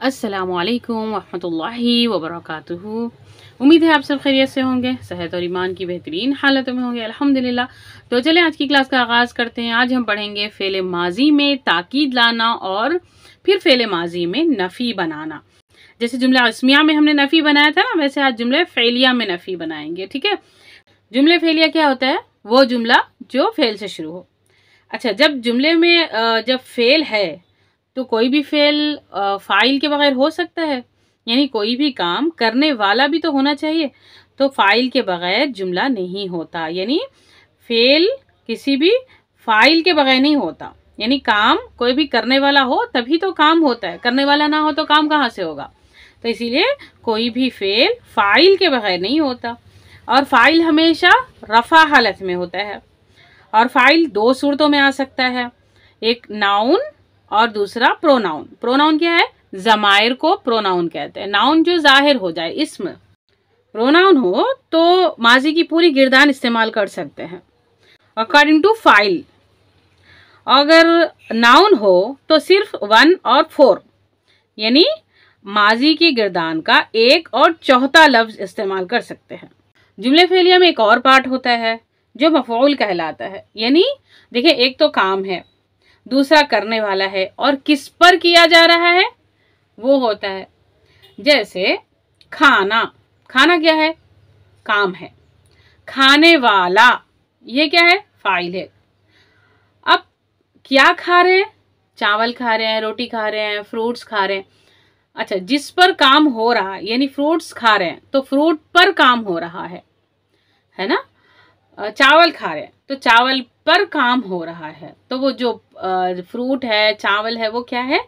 अस्सलामुअलैकुम वरहमतुल्लाहि वबरकातुहू। उम्मीद है आप सब खैरियत से होंगे, सेहत और ईमान की बेहतरीन हालत में होंगे अल्हम्दुलिल्लाह। तो चलें आज की क्लास का आगाज़ करते हैं। आज हम पढ़ेंगे फ़ेल माजी में ताकीद लाना और फिर फ़ेल माजी में नफ़ी बनाना। जैसे जुमला इस्मिया में हमने नफ़ी बनाया था ना, वैसे आज जुमले फ़ेलिया में नफ़ी बनाएंगे। ठीक है, जुमले फ़ेलिया क्या होता है? वो जुमला जो फ़ेल से शुरू हो। अच्छा, जब जुमले में जब फ़ेल है तो कोई भी फ़ेल फ़ाइल के बगैर हो सकता है, यानी कोई भी काम करने वाला भी तो होना चाहिए। तो फ़ाइल के बगैर जुमला नहीं होता, यानी फ़ेल किसी भी फ़ाइल के बगैर नहीं होता। यानी काम कोई भी करने वाला हो तभी तो काम होता है, करने वाला ना हो तो काम कहाँ से होगा। तो इसीलिए कोई भी फ़ेल फ़ाइल के बगैर नहीं होता। और फ़ाइल हमेशा रफ़ा हालत में होता है। और फ़ाइल दो सूरतों में आ सकता है, एक नाउन और दूसरा प्रोनाउन। प्रोनाउन क्या है? ज़मायर को प्रोनाउन कहते हैं। नाउन जो जाहिर हो जाए, इसम। प्रोनाउन हो तो माजी की पूरी गिरदान इस्तेमाल कर सकते हैं अकॉर्डिंग टू फाइल। अगर नाउन हो तो सिर्फ 1 और 4, यानी माजी की गिरदान का एक और चौथा लफ्ज इस्तेमाल कर सकते हैं। जुमले फेलिया में एक और पार्ट होता है जो मफऊल कहलाता है। यानी देखिए, एक तो काम है, दूसरा करने वाला है, और किस पर किया जा रहा है वो होता है। जैसे खाना, खाना क्या है? काम है। खाने वाला, ये क्या है? फाइल है। अब क्या खा रहे हैं? चावल खा रहे हैं, रोटी खा रहे हैं, फ्रूट्स खा रहे हैं। अच्छा, जिस पर काम हो रहा है, यानी फ्रूट्स खा रहे हैं तो फ्रूट पर काम हो रहा है ना। चावल खा रहे हैं तो चावल पर काम हो रहा है। तो वो जो फ्रूट है, चावल है, वो क्या है?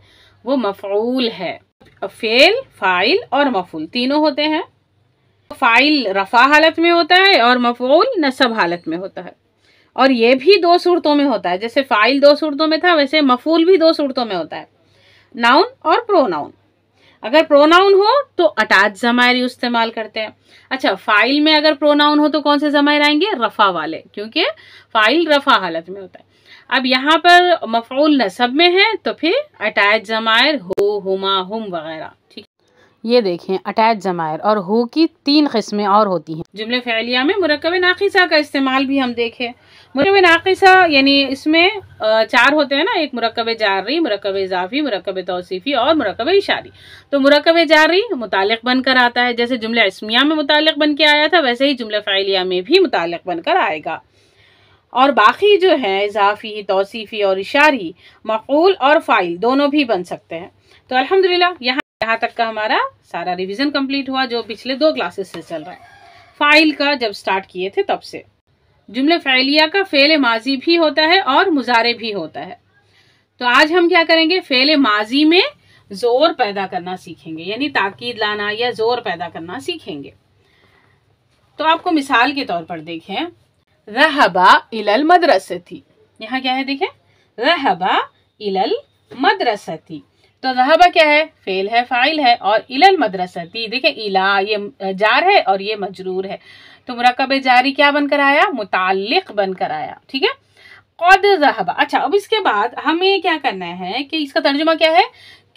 वो मफऊल है। फेल, फाइल और मफूल तीनों होते हैं। फाइल रफा हालत में होता है और मफऊल नसब हालत में होता है। और ये भी दो सूरतों में होता है। जैसे फाइल दो सूरतों में था, वैसे मफूल भी दो सूरतों में होता है, नाउन और प्रोनाउन। अगर प्रोनाउन हो तो अटैच ज़मायर इस्तेमाल करते हैं। अच्छा, फाइल में अगर प्रोनाउन हो तो कौन से ज़मायर आएंगे? रफ़ा वाले, क्योंकि फाइल रफ़ा हालत में होता है। अब यहाँ पर मफ़ऊल नसब में है तो फिर अटैच ज़मायर हो, हुमा, हुम वगैरह। ठीक, ये देखें, अटैच ज़मायर और हो की 3 किस्में और होती हैं। जुमले फ़ेलिया में मुरक्कब नाक़िसा का इस्तेमाल भी हम देखें। मुरक्कब नाक़िसा यानी इसमें 4 होते हैं ना, एक मुरक्कब जारी, मुरक्कब इज़ाफ़ी, मुरक्कब तौसीफ़ी और मुरक्कब इशारी। तो मुरक्कब जारी मुतालिक बनकर आता है। जैसे जुमला इस्मिया में मुतालिक बन के आया था, वैसे ही जुमला फ़ेलिया में भी मुतालिक बनकर आएगा। और बाकी जो है इज़ाफ़ी, तौसीफ़ी और इशारी, मफ़ऊल और फ़ाइल दोनों भी बन सकते हैं। तो अल्हम्दुलिल्लाह यहाँ तक का हमारा सारा रिवीजन कंप्लीट हुआ, जो पिछले 2 क्लासेस से चल रहा है। फ़ाइल का जब स्टार्ट किए थे तब से। जुमले फ़ेलिया का फ़ेल माजी भी होता है और मुज़ारे भी होता है। तो आज हम क्या करेंगे? फ़ेल माजी में ज़ोर पैदा करना सीखेंगे, यानी ताकीद लाना या ज़ोर पैदा करना सीखेंगे। तो आपको मिसाल के तौर पर देखें, रहबा इलल मदरसती। यहाँ क्या है? देखें, रहबा इलल मदरसती। तो रहबा क्या है? फेल है, फाइल है। और इलल मदरसती, देखें, इला ये जार है और ये मजरूर है। तो मुरक्कब जारी क्या बनकर आया? मुताल्लिक बनकर आया। ठीक है, क़द रहबा। अच्छा, अब इसके बाद हमें क्या करना है कि इसका तर्जुमा क्या है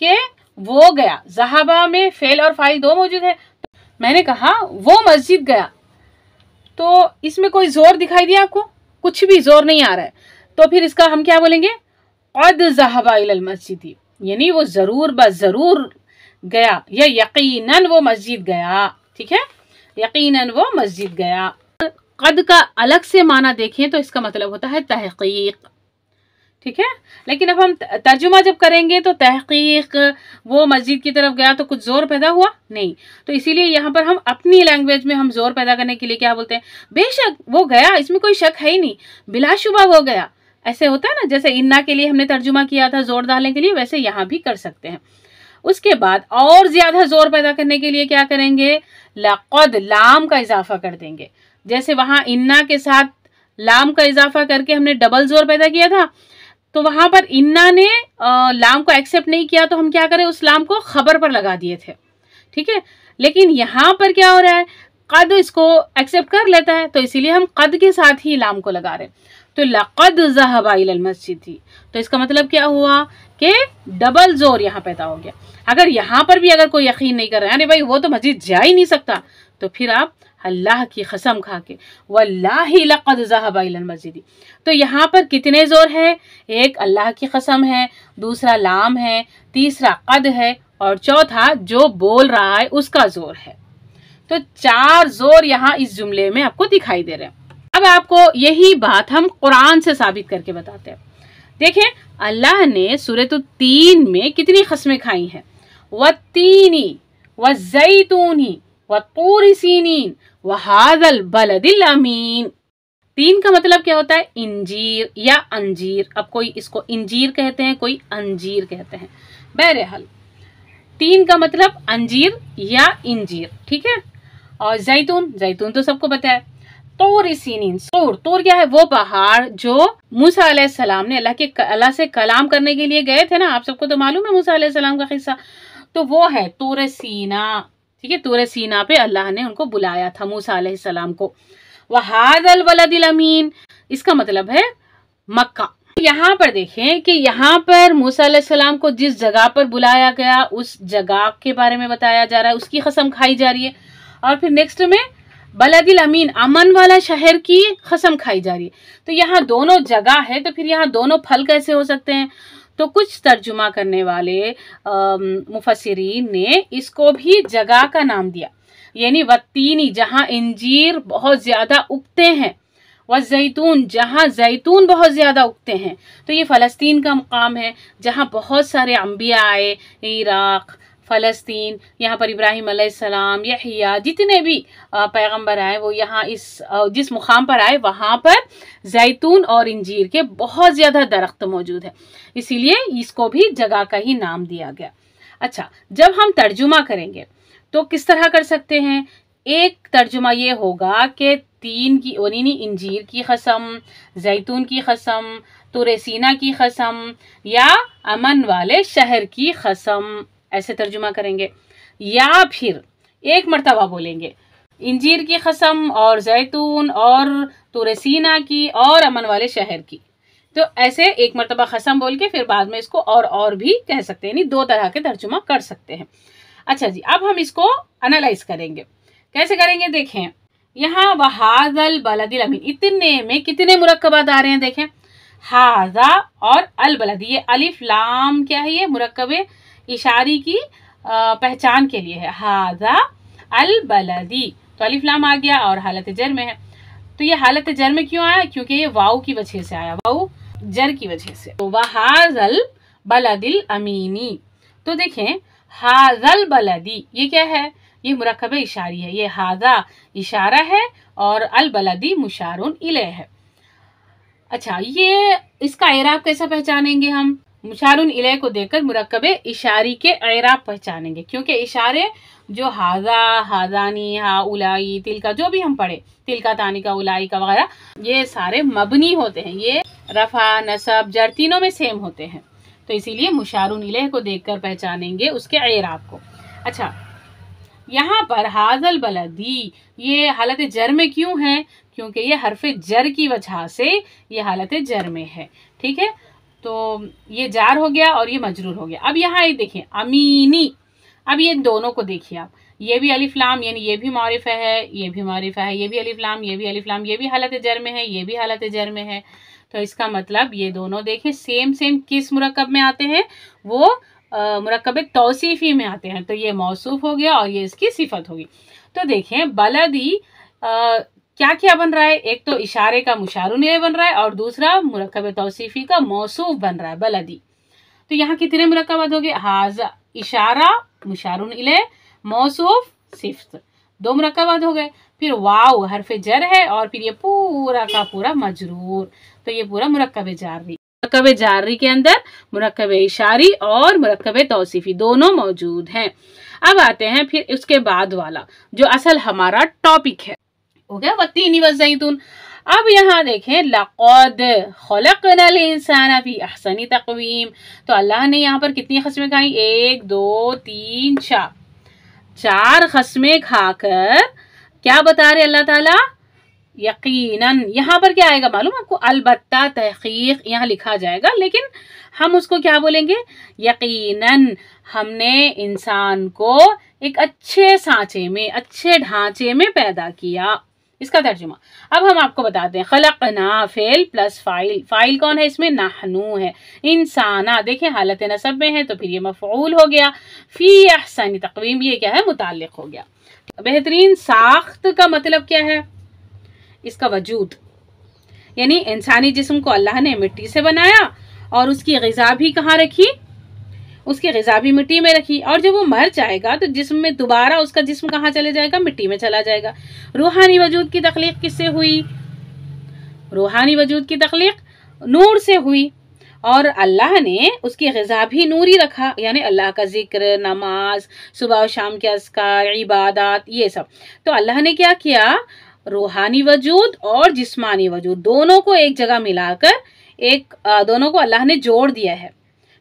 कि वो गया। ज़हबा में फेल और फाइल दो मौजूद है। तो मैंने कहा वो मस्जिद गया, तो इसमें कोई जोर दिखाई दिया आपको? कुछ भी जोर नहीं आ रहा है। तो फिर इसका हम क्या बोलेंगे? क़द ज़हबा इलल मस्जिद, यानी वो जरूर ब जरूर गया, या यकीनन वो मस्जिद गया। ठीक है, यकीनन वो मस्जिद गया। क़द का अलग से माना देखें तो इसका मतलब होता है तहक़ीक़। ठीक है, लेकिन अब हम तर्जुमा जब करेंगे तो तहक़ीक़, वो मस्जिद की तरफ गया, तो कुछ जोर पैदा हुआ नहीं। तो इसीलिए यहाँ पर हम अपनी लैंग्वेज में हम जोर पैदा करने के लिए क्या बोलते हैं? बेशक वो गया, इसमें कोई शक है ही नहीं, बिलाशुबा वो गया। ऐसे होता है ना, जैसे इन्ना के लिए हमने तर्जुमा किया था जोर डालने के लिए, वैसे यहाँ भी कर सकते हैं। उसके बाद और ज्यादा जोर पैदा करने के लिए क्या करेंगे? लक़द, लाम का इजाफा कर देंगे। जैसे वहां इन्ना के साथ लाम का इजाफा करके हमने डबल जोर पैदा किया था, तो वहां पर इन्ना ने लाम को एक्सेप्ट नहीं किया, तो हम क्या करें? उस लाम को खबर पर लगा दिए थे। ठीक है, लेकिन यहाँ पर क्या हो रहा है? क़द इसको एक्सेप्ट कर लेता है, तो इसीलिए हम क़द के साथ ही लाम को लगा रहे हैं। तो लक़द ज़हबा इलल मस्जिद थी, तो इसका मतलब क्या हुआ कि डबल जोर यहाँ पैदा हो गया। अगर यहाँ पर भी अगर कोई यकीन नहीं कर रहा है अरे भाई वो तो मस्जिद जा ही नहीं सकता, तो फिर आप अल्लाह की कसम खा के वल्लाहि लक़द ज़हबा इलल मस्जिद, तो यहाँ पर कितने जोर है? एक अल्लाह की कसम है, दूसरा लाम है, तीसरा कद है और चौथा जो बोल रहा है उसका जोर है। तो 4 जोर यहाँ इस जुमले में आपको दिखाई दे रहे हैं। अब आपको यही बात हम कुरान से साबित करके बताते हैं। देखें, अल्लाह ने सूरत तीन में कितनी कसमें खाई हैं? वत्तीनी वज़ैतूनी वतूर सीनीन वहाज़ल बलदिल अमीन। तीन का मतलब क्या होता है? इंजीर या अंजीर। अब कोई इसको इंजीर कहते हैं, कोई अंजीर कहते हैं। बहरहाल तीन का मतलब अंजीर या इंजीर, ठीक है। और जैतून, जैतून तो सबको पता है। तूर सीनीन, तूर क्या है? वो पहाड़ जो मूसा अलैहिस्सलाम ने अल्लाह से कलाम करने के लिए गए थे ना, आप सबको तो मालूम है मूसा अलैहिस्सलाम का किस्सा, तो वो है तूर सीना, ठीक है। तूर सीना पे अल्लाह ने उनको बुलाया था मूसा अलैहिस्सलाम को। वहादल बलदिल अमीन, इसका मतलब है मक्का। यहाँ पर देखें कि यहाँ पर मूसा अलैहिस्सलाम को जिस जगह पर बुलाया गया उस जगह के बारे में बताया जा रहा है, उसकी कसम खाई जा रही है। और फिर नेक्स्ट में बलदिल अमीन, अमन वाला शहर की कसम खाई जा रही है। तो यहाँ दोनों जगह है, तो फिर यहाँ दोनों फल कैसे हो सकते हैं? तो कुछ तर्जुमा करने वाले मुफस्सिरीन ने इसको भी जगह का नाम दिया, यानी वत्तीनी जहाँ इंजीर बहुत ज्यादा उगते हैं, व जैतून जहाँ जैतून बहुत ज्यादा उगते हैं। तो ये फ़लस्तीन का मुकाम है जहाँ बहुत सारे अंबिया आए, इराक, फ़लस्तीन, यहाँ पर इब्राहिम अलैहिस्सलाम, यहया, जितने भी पैगंबर आए वो यहाँ जिस मुकाम पर आए वहाँ पर जैतून और इंजीर के बहुत ज़्यादा दरख्त मौजूद है, इसीलिए इसको भी जगह का ही नाम दिया गया। अच्छा, जब हम तर्जुमा करेंगे तो किस तरह कर सकते हैं? एक तर्जुमा ये होगा कि तीन की यानी इंजीर की कसम, जैतून की कसम, तूर सीना की कसम या अमन वाले शहर की कसम, ऐसे तर्जुमा करेंगे। या फिर एक मर्तबा बोलेंगे इंजीर की कसम और जैतून और तूर सीना की और अमन वाले शहर की, तो ऐसे एक मर्तबा कसम बोल के फिर बाद में इसको और भी कह सकते हैं, यानी 2 तरह के तर्जुमा कर सकते हैं। अच्छा जी, अब हम इसको एनालाइज करेंगे। कैसे करेंगे? देखें, यहाँ वहाज़ल बलदिल अमीन, इतने में कितने मुरक्कबात आ रहे हैं? देखें, हाजा और अल बलदी, ये अलिफ लाम क्या है? ये मुरक्कबे इशारी की पहचान के लिए है। हाजा अल बलदी, तो अलिफ लाम आ गया और हालत जर में है। तो ये हालत जर में क्यों आया? क्योंकि ये वाव की वजह से आया, वाव जर की वजह से। तो वहाज़ल बलदिल अमीनी, तो देखें हाज़ल बलदी ये क्या है? ये मुरक्कबे इशारी है। ये हाजा इशारा है और अल बलदी मुशारुन इले है। अच्छा, ये इसका एराब कैसा पहचानेंगे हम? मुशारुन इले को देखकर मुरक्कबे इशारी के एराब पहचानेंगे, क्योंकि इशारे जो हाजा, हाजानी, हा उलाई, तिलका, जो भी हम पढ़े, तिलका, तानिका, उलाई का वगैरह, ये सारे मबनी होते हैं। ये रफा, नसब, जर तीनों में सेम होते हैं, तो इसीलिए मुशारुन इले को देखकर पहचानेंगे उसके एराब को। अच्छा, यहाँ पर हाजल बलदी ये हालत जर में क्यों है? क्योंकि ये हरफ जर की वजह से ये हालत जर में है, ठीक है। तो ये जार हो गया और ये मजरूर हो गया। अब यहाँ एक देखें अमीनी, अब ये दोनों को देखिए आप, ये भी अलिफ लाम, यानी ये भी मारिफा है, ये भी मारिफा है, ये भी अलिफ लाम, ये भी अलिफ लाम, ये भी हालत जर में है, ये भी हालत जर में है। तो इसका मतलब ये दोनों देखें सेम किस मुरक्कब में आते हैं? वो मुरक्कबे तौसीफी में आते हैं। तो ये मौसूफ हो गया और ये इसकी सिफत होगी। तो देखें बलदी क्या क्या बन रहा है? एक तो इशारे का मुशारुन इले बन रहा है और दूसरा मुरक्कबे तौसीफी का मौसूफ बन रहा है बलदी। तो यहाँ कितने मुरक्कबात हो गए? हाजा इशारा, मुशारुन इले, मौसूफ, सिफ्त, 2 मुरक्कबात हो गए। फिर वाव हरफ जर है और फिर ये पूरा का पूरा मजरूर, तो ये पूरा मुरक्कबे जारी। मुरक्कबे जारी के अंदर मुरक्कबे इशारी और मुरक्कबे तौसीफी दोनों मौजूद हैं। अब आते हैं फिर उसके बाद वाला जो असल हमारा टॉपिक है, हो गया वत्तीनी वज़ैतून। अब यहाँ देखें लक़द ख़लक़नल इंसाना फ़ी अहसनी तक़वीम, तो अल्लाह ने यहाँ पर कितनी क़स्में खाई? 1 2 3 4 4 क़स्में खाकर क्या बता रहे अल्लाह ताला? यकीनन, यहाँ पर क्या आएगा मालूम आपको, अलबत्ता तहकीक यहाँ लिखा जाएगा, लेकिन हम उसको क्या बोलेंगे, यकीनन हमने इंसान को एक अच्छे सांचे में, अच्छे ढांचे में पैदा किया। इसका तर्जुमा अब हम आपको बताते हैं। खलकना फेल प्लस फाइल, फाइल कौन है इसमें, नाहनू है। इंसाना देखें हालत नसब में है तो फिर ये मफऊल हो गया। फी अहसनी तक़वीम, ये क्या है, मुताल्लिक हो गया। बेहतरीन साख्त का मतलब क्या है, इसका वजूद, यानी इंसानी जिस्म को अल्लाह ने मिट्टी से बनाया और उसकी ग़िज़ा भी कहाँ रखी, उसकी ग़िज़ा भी मिट्टी में रखी, और जब वो मर जाएगा तो जिस्म में दोबारा उसका जिस्म कहाँ चले जाएगा, मिट्टी में चला जाएगा। रूहानी वजूद की तख्लीक किससे हुई, रूहानी वजूद की तख्लीक नूर से हुई, और अल्लाह ने उसकी ग़िज़ा भी नूरी रखा, यानी अल्लाह का जिक्र, नमाज, सुबह और शाम के अस्कार, इबादत, ये सब। तो अल्लाह ने क्या किया, रूहानी वजूद और जिस्मानी वजूद दोनों को एक जगह मिलाकर दोनों को अल्लाह ने जोड़ दिया है।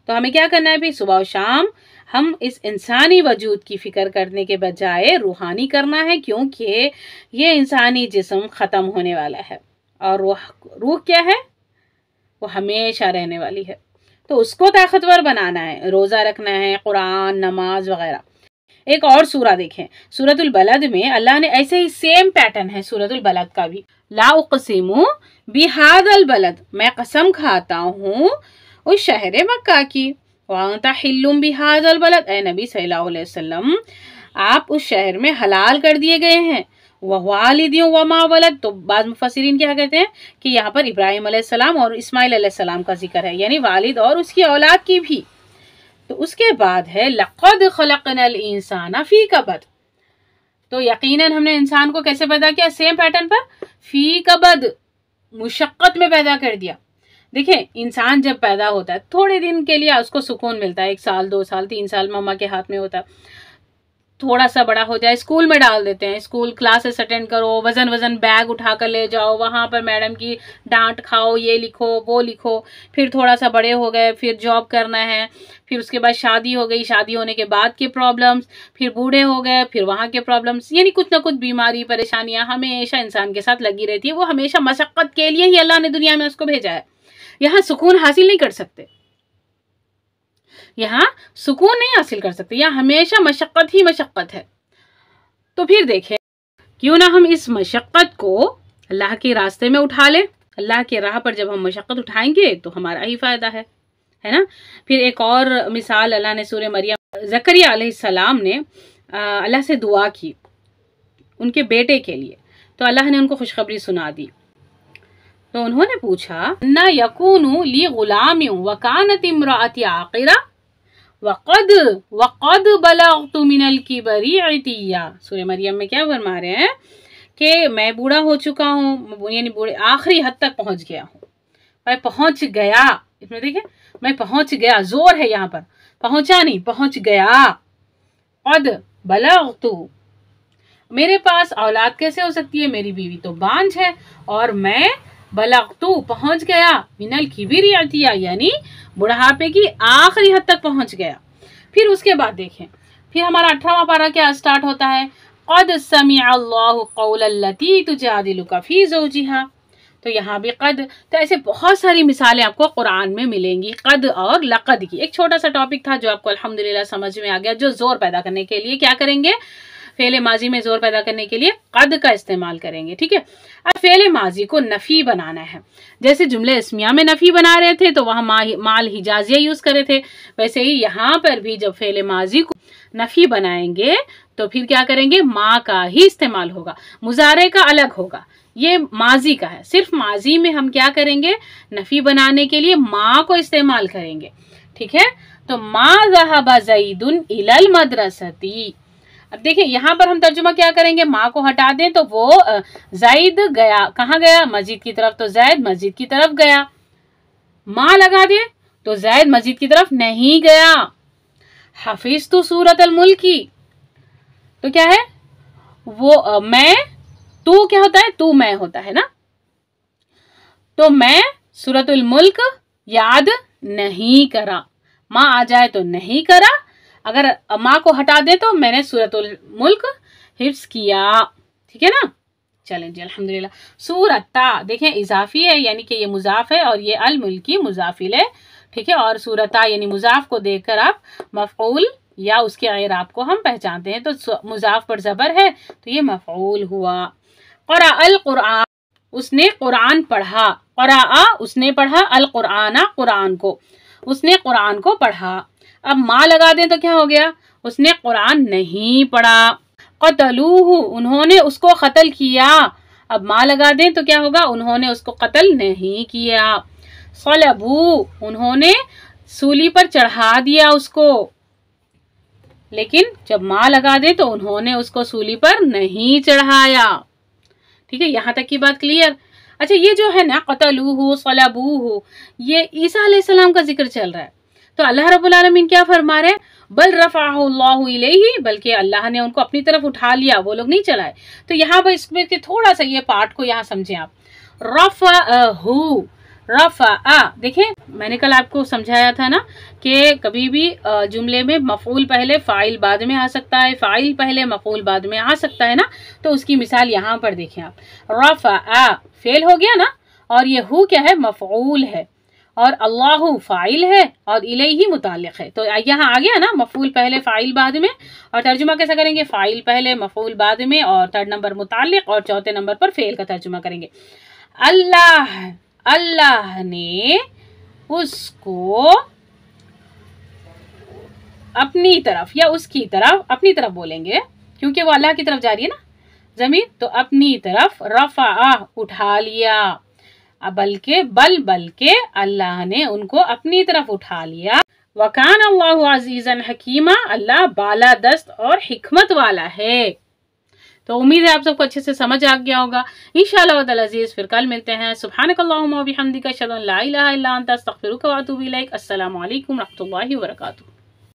तो हमें क्या करना है भाई, सुबह और शाम हम इस इंसानी वजूद की फिक्र करने के बजाय रूहानी करना है, क्योंकि ये इंसानी जिस्म ख़त्म होने वाला है और रूह क्या है, वो हमेशा रहने वाली है। तो उसको ताकतवर बनाना है, रोज़ा रखना है, कुरान, नमाज वगैरह। एक और सूरा देखें, सूरतुल बलद में अल्लाह ने ऐसे ही सेम पैटर्न है सूरतुल बलद का भी। ला उक़सिमु बिहादल बलद, मैं कसम खाता हूँ उस शहर मक्का की। वांता हिल्लुम बिहादल बलद, ए नबी सल्लल्लाहु अलैहि वसल्लम आप उस शहर में हलाल कर दिए गए हैं। वह वालिदियों व मा वलद, तो बाद मुफस्सिरीन क्या कहते हैं कि यहाँ पर इब्राहिम अलैहिस्सलाम और इस्माइल अलैहिस्सलाम का जिक्र है, यानी वालिद और उसकी औलाद की भी। तो उसके बाद है लक़द ख़लक़नल इंसाना फ़ी कबद, तो यकीनन हमने इंसान को कैसे पैदा किया, सेम पैटर्न पर, फ़ी कबद, मुशक्क़त में पैदा कर दिया। देखें इंसान जब पैदा होता है थोड़े दिन के लिए उसको सुकून मिलता है, 1 साल 2 साल 3 साल मम्मा के हाथ में होता है, थोड़ा सा बड़ा हो जाए स्कूल में डाल देते हैं, स्कूल क्लासेस अटेंड करो, वजन बैग उठा कर ले जाओ, वहाँ पर मैडम की डांट खाओ, ये लिखो वो लिखो। फिर थोड़ा सा बड़े हो गए, फिर जॉब करना है, फिर उसके बाद शादी हो गई, शादी होने के बाद के प्रॉब्लम्स, फिर बूढ़े हो गए, फिर वहाँ के प्रॉब्लम्स, यानी कुछ ना कुछ बीमारी परेशानियाँ हमेशा इंसान के साथ लगी रहती है। वो हमेशा मशक्क़त के लिए ही अल्लाह ने दुनिया में उसको भेजा है। यहाँ सुकून हासिल नहीं कर सकते, यहाँ सुकून नहीं हासिल कर सकते, यहाँ हमेशा मशक्क़त ही मशक्क़त है। तो फिर देखें क्यों ना हम इस मशक्क़त को अल्लाह के रास्ते में उठा लें। अल्लाह के राह पर जब हम मशक्क़त उठाएंगे तो हमारा ही फायदा है ना। फिर एक और मिसाल अल्लाह ने सूरह मरियम, ज़करिया अलैहिस्सलाम ने अल्लाह से दुआ की उनके बेटे के लिए, तो अल्लाह ने उनको खुशखबरी सुना दी। तो उन्होंने पूछा, ना यकूनु ली गुलाम व कानत इम्राअती आक़िरा वक़द बलग़तु मिनल किबरी इतिया। सूरह मरियम में क्या फरमा रहे हैं कि मैं बूढ़ा हो चुका हूँ, यानी बूढ़े आखिरी हद तक पहुँच गया हूँ। मैं पहुँच गया, इसमें देखिए मैं पहुँच गया, जोर है यहाँ पर, पहुँचा नहीं, पहुँच गया। क़द बलग़तु, मेरे पास औलाद कैसे हो सकती है, मेरी बीवी तो बांझ है, और मैं बलग़तु पहुँच गया, मिनल किबरी इतिया, यानी बुढ़ापे की आखिरी हद तक पहुँच गया। फिर उसके बाद देखें, फिर हमारा 18वां पारा क्या स्टार्ट होता है, क़द समिअ अल्लाहु क़ौलल्लती तुजादिलुका फ़ी ज़ौजिहा। तो यहाँ भी क़द, तो ऐसे बहुत सारी मिसालें आपको कुरान में मिलेंगी क़द और लक़द की। एक छोटा सा टॉपिक था जो आपको अल्हम्दुलिल्लाह समझ में आ गया। जो जोर पैदा करने के लिए क्या करेंगे, फेले माजी में जोर पैदा करने के लिए क़द का इस्तेमाल करेंगे, ठीक है। अब फेले माजी को नफ़ी बनाना है, जैसे जुमले इस्मिया में नफ़ी बना रहे थे तो वहाँ माल हिजाजिया यूज़ करे थे, वैसे ही यहाँ पर भी जब फेले माजी को नफ़ी बनाएंगे तो फिर क्या करेंगे, माँ का ही इस्तेमाल होगा, मुजारे का अलग होगा, ये माजी का है। सिर्फ माजी में हम क्या करेंगे, नफ़ी बनाने के लिए माँ को इस्तेमाल करेंगे, ठीक है। तो मा ज़हबा ज़ैदुन इलल मदरसती। अब देखिए यहाँ पर हम तर्जुमा क्या करेंगे, माँ को हटा दें तो वो ज़ैद गया, कहाँ गया, मस्जिद की तरफ, तो ज़ैद मस्जिद की तरफ गया। माँ लगा दे तो ज़ैद मस्जिद की तरफ नहीं गया। हफीज़ तो सूरत अल मुल्क की, तो क्या है वो मैं, तू क्या होता है, तू मैं होता है ना, तो मैं सूरतुल मुल्क याद नहीं करा, माँ आ जाए तो नहीं करा, अगर माँ को हटा दे तो मैंने सूरतुल मुल्क हिफ्ज़ किया, ठीक है ना। चलें जी अल्हम्दुलिल्लाह। सूरता देखें इजाफी है यानी कि ये मुजाफ है और ये अल मुल्की मुजाफिल है, ठीक है। और सूरता यानी मुजाफ को देखकर आप मफऊल या उसके इराब को हम पहचानते हैं। तो मुजाफ पर जबर है तो ये मफऊल हुआ। क़रा अल कुरान, उसने कुरान पढ़ा। क़रा उसने पढ़ा, अल कुराना कुरान को, उसने कुरान को पढ़ा। अब माँ लगा दें तो क्या हो गया, उसने कुरान नहीं पढ़ा। क़तलूहु उन्होंने उसको कत्ल किया। अब माँ लगा दें तो क्या होगा, उन्होंने उसको कत्ल नहीं किया। सलबू उन्होंने सूली पर चढ़ा दिया उसको, लेकिन जब माँ लगा दें तो उन्होंने उसको सूली पर नहीं चढ़ाया। ठीक है, यहाँ तक की बात क्लियर। अच्छा, ये जो है ना क़तलूहु सलबूहु, ये ईसा अलैहिस्सलाम का जिक्र चल रहा है। तो अल्लाह रब्बुल आलमीन क्या फरमा रहे हैं, बल रफ़अहु अल्लाहु इलैहि, बल्कि अल्लाह ने उनको अपनी तरफ उठा लिया, वो लोग नहीं चलाए। तो यहाँ पर इसमें थोड़ा सा ये पार्ट को यहाँ समझें आप। रफ़अहु, रफ़अ, देखें मैंने कल आपको समझाया था ना कि कभी भी जुमले में मफूल पहले फाइल बाद में आ सकता है, फाइल पहले मफूल बाद में आ सकता है ना। तो उसकी मिसाल यहाँ पर देखें आप। रफ़अ फेल हो गया ना, और ये हु क्या है, मफऊल है, और अल्लाहु फाइल है, और इलैहि मुताल्लिक़ है। तो यहाँ आ गया ना, मफूल पहले फाइल बाद में। और तर्जुमा कैसा करेंगे, फाइल पहले मफूल बाद में, और थर्ड नंबर मुताल्लिक़, और चौथे नंबर पर फेल का तर्जुमा करेंगे। अल्लाह, अल्लाह ने उसको अपनी तरफ, या उसकी तरफ, अपनी तरफ बोलेंगे क्योंकि वो अल्लाह की तरफ जा रही है ना जमीन, तो अपनी तरफ रफ़अ उठा लिया। बल्कि अल्लाह ने उनको अपनी तरफ उठा लिया। वकान अल्लाहु अज़ीज़न हकीमा, अल्लाह बाला दस्त और हिकमत वाला है। तो उम्मीद है आप सबको अच्छे से समझ आ गया होगा। इंशाअल्लाह वल अज़ीज़ फिर कल मिलते हैं। सुब्हानकल्लाहुम्मा व बिहम्दिका अशहदु अन ला इलाहा इल्ला अंता अस्तगफिरुका व अतूबु इलैक। अस्सलामु अलैकुम व रहमतुल्लाहि व बरकातुहू।